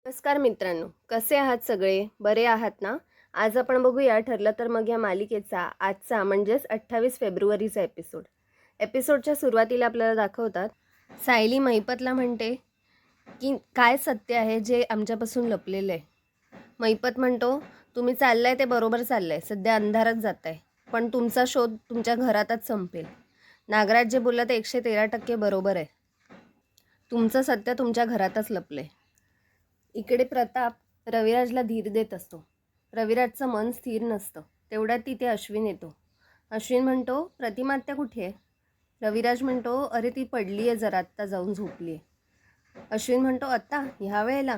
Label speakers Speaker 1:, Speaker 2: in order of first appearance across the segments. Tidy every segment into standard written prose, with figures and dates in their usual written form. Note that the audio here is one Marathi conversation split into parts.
Speaker 1: नमस्कार मित्रांनो, कसे आहात सगळे? बरे आहात ना? आज आपण बघूया ठरलं तर मग या मालिकेचा आजचा म्हणजेच 28 फेब्रुवारीचा एपिसोड. एपिसोडच्या सुरुवातीला आपल्याला दाखवतात सायली महिपतला म्हणते की काय सत्य आहे जे आमच्यापासून लपलेलं आहे. महिपत म्हणतो, तुम्ही चाललाय ते बरोबर चाललंय, सध्या अंधारात जाताय, पण तुमचा शोध तुमच्या घरातच संपेल. नागराज जे बोललं ते 113% बरोबर आहे. तुमचं सत्य तुमच्या घरातच लपलंय. इकडे प्रताप रविराजला धीर देत असतो. रविराजचं मन स्थिर नसतं. तेवढ्यात तिथे अश्विन येतो. अश्विन म्हणतो, प्रतिमा आत्या कुठे आहे? रविराज म्हणतो, अरे ती पडली आहे जरा, आत्ता जाऊन झोपली आहे. अश्विन म्हणतो, आत्ता ह्या वेळेला?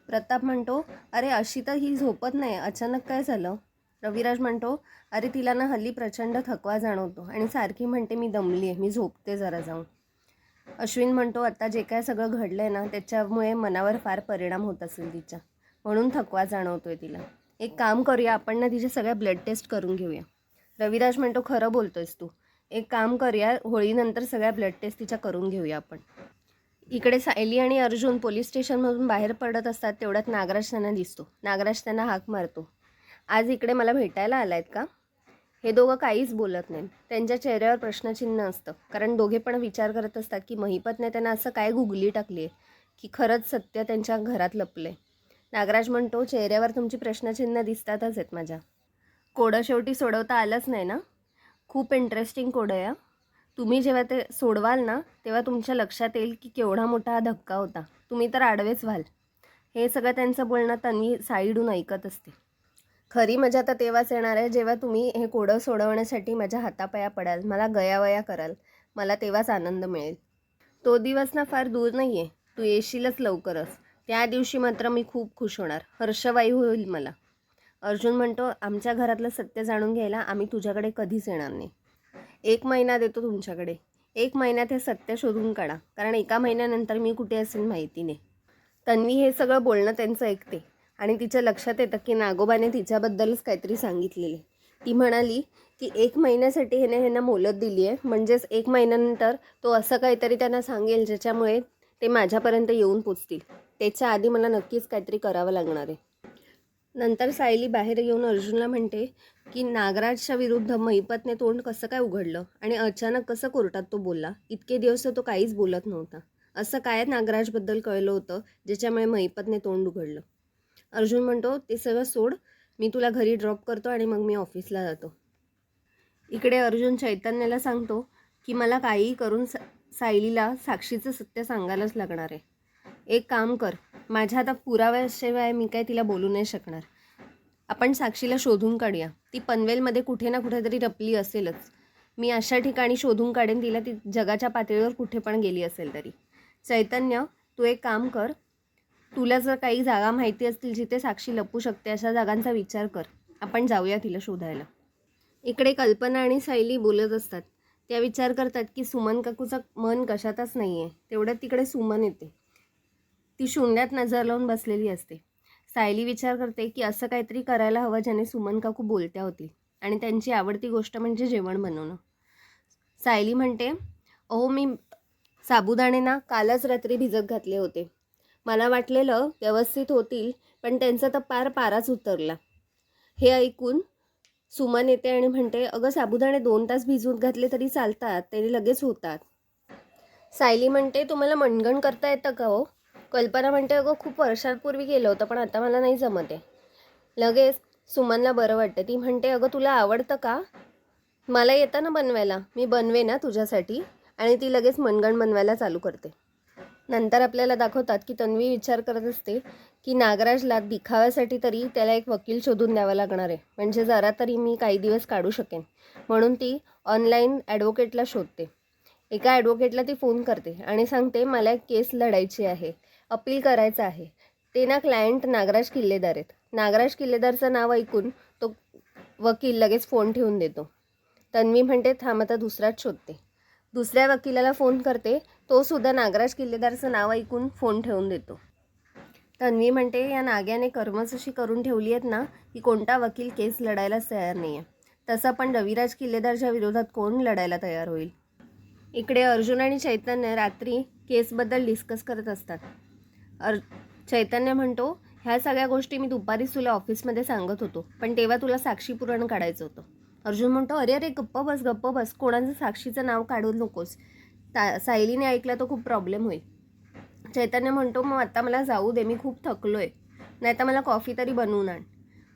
Speaker 1: प्रताप म्हणतो, अरे अशी तर ही झोपत नाही, अचानक काय झालं? रविराज म्हणतो, अरे तिला ना हल्ली प्रचंड थकवा जाणवतो आणि सारखी म्हणते मी दमली आहे, मी झोपते जरा जाऊन. अश्विन म्हणतो, आता जे काय सगळं घडलं आहे ना त्याच्यामुळे मनावर फार परिणाम होत असेल तिच्या, म्हणून थकवा जाणवतोय तिला. एक काम करूया, आपण ना तिच्या सगळ्या ब्लड टेस्ट करून घेऊया. रविराज म्हणतो, खरं बोलतोयस तू. एक काम करूया, होळीनंतर सगळ्या ब्लड टेस्ट तिच्या करून घेऊया आपण. इकडे सायली आणि अर्जुन पोलीस स्टेशनमधून बाहेर पडत असतात. तेवढ्यात नागराज त्यांना दिसतो. नागराज त्यांना हाक मारतो, आज इकडे मला भेटायला आलायत का? हे दोघं काहीच बोलत नाहीत. त्यांच्या चेहऱ्यावर प्रश्नचिन्ह असतं, कारण दोघे पण विचार करत असतात की महिपतने त्यांना असं काय गुगली टाकली आहे की खरंच सत्य त्यांच्या घरात लपले. नागराज म्हणतो, चेहऱ्यावर तुमची प्रश्नचिन्ह दिसतातच आहेत माझ्या. कोडं शेवटी सोडवता आलंच नाही ना? खूप इंटरेस्टिंग कोड आहे. तुम्ही जेव्हा ते सोडवाल ना तेव्हा तुमच्या लक्षात येईल की केवढा मोठा हा धक्का होता. तुम्ही तर आडवेच व्हाल. हे सगळं त्यांचं बोलणं त्यांनी साईडून ऐकत असते. खरी मजा तर तेव्हाच येणार आहे जेव्हा तुम्ही हे कोडं सोडवण्यासाठी माझ्या हातापाया पडाल, मला गयावया कराल. मला तेव्हाच आनंद मिळेल. तो दिवस ना फार दूर नाही आहे. तू येशीलच लवकरच. त्या दिवशी मात्र मी खूप खुश होणार. हर्षवायू होईल मला. अर्जुन म्हणतो, आमच्या घरातलं सत्य जाणून घ्यायला आम्ही तुझ्याकडे कधीच येणार नाही. 1 महिना देतो तुमच्याकडे. 1 महिन्यात हे सत्य शोधून काढा, कारण 1 महिन्यानंतर मी कुठे असेल माहिती नाही. तन्वी हे सगळं बोलणं त्यांचं ऐकते आणि तिच्या लक्षात येतं की नागोबाने तिच्याबद्दलच काहीतरी सांगितलेले. ती म्हणाली की 1 महिन्यासाठी ह्यांना मोलत दिली आहे, म्हणजेच 1 महिन्यानंतर तो असं काहीतरी त्यांना सांगेल ज्याच्यामुळे ते माझ्यापर्यंत येऊन पोचतील. त्याच्या आधी मला नक्कीच काहीतरी करावं लागणार आहे. नंतर सायली बाहेर येऊन अर्जुनला म्हणते की नागराजच्या विरुद्ध महिपतने तोंड कसं काय उघडलं आणि अचानक कसं कोर्टात तो बोलला? इतके दिवस तो काहीच बोलत नव्हता. असं काय नागराजबद्दल कळलं होतं ज्याच्यामुळे महिपतने तोंड उघडलं? अर्जुन म्हणतो, ते सगळं सोड, मी तुला घरी ड्रॉप करतो आणि मग मी ऑफिसला जातो. इकडे अर्जुन चैतन्याला सांगतो की मला काहीही करून सायलीला साक्षीचं सत्य सांगायलाच लागणार आहे. एक काम कर, माझ्या आता पुराव्याशिवाय मी काय तिला बोलू नाही शकणार. आपण साक्षीला शोधून काढूया. ती पनवेलमध्ये कुठे ना कुठेतरी लपली असेलच. मी अशा ठिकाणी शोधून काढेन तिला, ती जगाच्या पातळीवर कुठे पण गेली असेल तरी. चैतन्य, तू एक काम कर, तुला जर काही जागा माहिती असतील जिथे साक्षी लपू शकते अशा जागांचा विचार कर. आपण जाऊया तिला शोधायला. इकडे कल्पना आणि सायली बोलत असतात. त्या विचार करतात की सुमन काकूचं मन कशातच नाही आहे. तेवढ्यात तिकडे सुमन येते. ती शून्यात नजर लावून बसलेली असते. सायली विचार करते की असं काहीतरी करायला हवं ज्याने सुमन काकू बोलत्या होतील आणि त्यांची आवडती गोष्ट म्हणजे जेवण बनवणं. सायली म्हणते, अहो मी साबुदाणे ना कालच रात्री भिजत घातले होते. मला वाटलेलं व्यवस्थित होतील, पण त्यांचा तर पाराच उतरला. हे ऐकून सुमन येते आणि म्हणते, अगं साबुदाणे 2 तास भिजवून घातले तरी चालतात, ते लगेच होतात. सायली म्हणते, तुम्हाला मनगण करता येतं का हो? कल्पना म्हणते, अगं खूप वर्षांपूर्वी केलं होतं, पण आता मला नाही जमत आहे. लगेच सुमनला बरं वाटतं. ती म्हणते, अगं तुला आवडतं का? मला येतं ना बनवायला, मी बनवे ना तुझ्यासाठी. आणि ती लगेच मनगण बनवायला चालू करते. नंतर आपल्याला दाखवतात की तन्वी विचार करत असते की नागराजला दिखाव्यासाठी तरी त्याला एक वकील शोधून द्यावा लागणार आहे, म्हणजे जरा तरी मी काही दिवस काढू शकेन. म्हणून ती ऑनलाईन ॲडव्होकेटला शोधते. एका ॲडव्होकेटला ती फोन करते आणि सांगते, मला एक केस लढायची आहे, अपील करायचं आहे. ते ना क्लायंट नागराज किल्लेदार आहेत. नागराज किल्लेदारचं नाव ऐकून तो वकील लगेच फोन ठेवून देतो. तन्वी म्हणते, थांब आता दुसराच शोधते. दुसऱ्या वकिलाला फोन करते. तो सुद्धा नागराज किल्लेदारचं नाव ऐकून फोन ठेवून देतो. तन्वी म्हणते, या नाग्याने कर्मच अशी करून ठेवली आहेत ना की कोणता वकील केस लढायलाच तयार नाही आहे. तसं पण रविराज किल्लेदारच्या विरोधात कोण लढायला तयार होईल? इकडे अर्जुन आणि चैतन्य रात्री केसबद्दल डिस्कस करत असतात. चैतन्य म्हणतो, ह्या सगळ्या गोष्टी मी दुपारीच तुला ऑफिसमध्ये सांगत होतो, पण तेव्हा तुला साक्षी पुराण काढायचं होतं. अर्जुन म्हणतो, अरे अरे गप्प बस, कोणाचं साक्षीचं नाव काढू नकोस. सायलीने ऐकलं तर खूप प्रॉब्लेम होईल. चैतन्य म्हणतो, मग आता मला जाऊ दे, मी खूप थकलोय, नाही तर मला कॉफी तरी बनवून आण.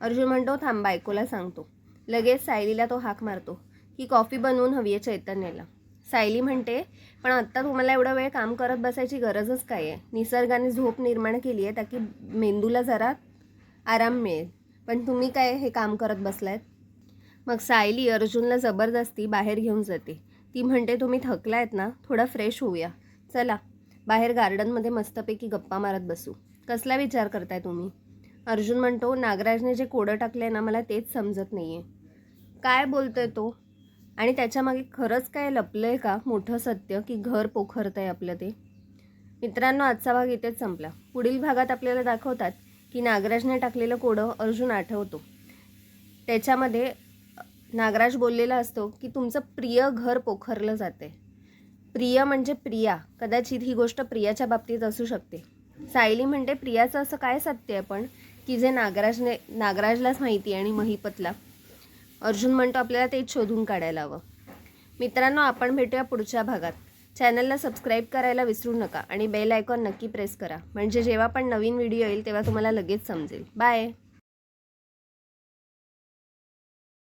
Speaker 1: अर्जुन म्हणतो, थांब बायकोला सांगतो. लगेच सायलीला तो हाक मारतो की कॉफी बनवून हवी आहे चैतन्याला. सायली म्हणते, पण आत्ता तुम्हाला एवढा वेळ काम करत बसायची गरजच काय आहे. निसर्गाने झोप निर्माण केली आहे ताकी मेंदूला जरा आराम मिळेल, पण तुम्ही काय हे काम करत बसलायत. मग सायली अर्जुनला जबरदस्ती बाहेर घेऊन जाते. ती म्हणते, तुम्ही थकलायत ना, थोडा फ्रेश होऊया, चला बाहेर गार्डनमध्ये मस्तपैकी गप्पा मारत बसू. कसला विचार करताय तुम्ही. अर्जुन म्हणतो, नागराजने जे कोडं टाकले ना, मला तेच समजत नाही आहे. काय बोलतोय तो, आणि त्याच्यामागे खरंच काय लपलं आहे का मोठं सत्य की घर पोखरतं आहे आपलं ते. मित्रांनो, आजचा भाग इथेच संपला. पुढील भागात आपल्याला दाखवतात की नागराजने टाकलेलं कोडं अर्जुन आठवतो. त्याच्यामध्ये नागराज बोललेला असतो की तुमचं प्रिय घर पोखरलं जाते. प्रिय म्हणजे प्रिया, कदाचित ही गोष्ट प्रियाच्या बाबतीत असू शकते. सायली म्हणते, प्रियाचं असं काय सत्य आहे पण की जे नागराजलाच माहिती आहे आणि महिपतला. अर्जुन म्हणतो, आपल्याला तेच शोधून काढायला हवं. मित्रांनो, आपण भेटूया पुढच्या भागात. चॅनलला सबस्क्राईब करायला विसरू नका आणि बेल आयकॉन नक्की प्रेस करा, म्हणजे जेव्हा पण नवीन व्हिडिओ येईल तेव्हा तुम्हाला लगेच समजेल. बाय.